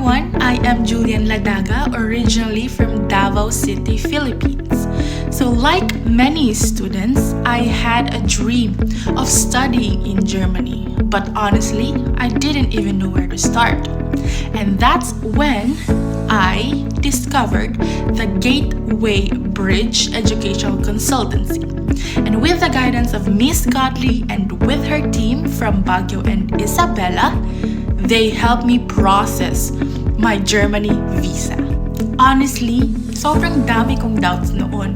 everyone, I am Julian Ladaga, originally from Davao City, Philippines. So like many students, I had a dream of studying in Germany, but honestly, I didn't even know where to start. And that's when I discovered the Gateway Bridge Educational Consultancy. And with the guidance of Miss Godly and with her team from Baguio and Isabela, they helped me process my Germany visa. Honestly, sobrang dami kong doubts noon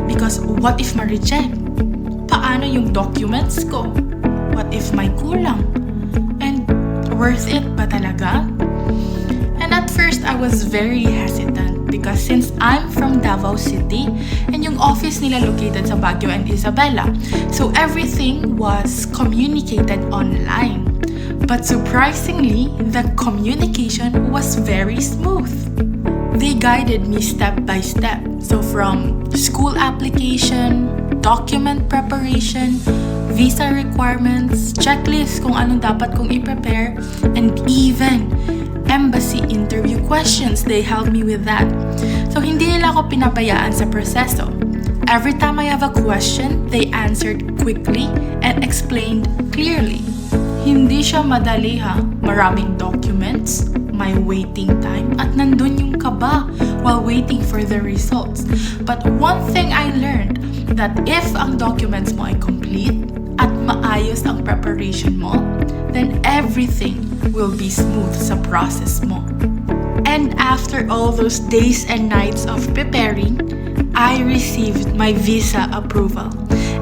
because what if ma-reject? Paano yung documents ko? What if may kulang? And worth it ba talaga? And at first, I was very hesitant because since I'm from Davao City and yung office nila located sa Baguio and Isabela, so everything was communicated online. But surprisingly, the communication was very smooth. They guided me step by step. So from school application, document preparation, visa requirements, checklist kung anong dapat kong i-prepare, and even embassy interview questions. They helped me with that. So hindi nila ako pinabayaan sa proseso. Every time I have a question, they answered quickly and explained clearly. Hindi siya madali ha. Maraming documents, may waiting time, at nandun yung kaba while waiting for the results. But one thing I learned, that if ang documents mo ay complete at maayos ang preparation mo, then everything will be smooth sa process mo. And after all those days and nights of preparing, I received my visa approval.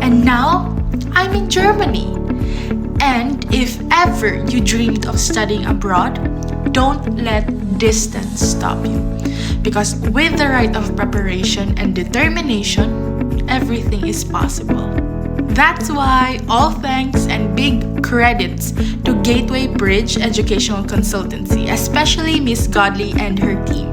And now, I'm in Germany. And if ever you dreamed of studying abroad, don't let distance stop you. Because with the right of preparation and determination, everything is possible. That's why all thanks and big credits to Gateway Bridge Educational Consultancy, especially Miss Godly and her team.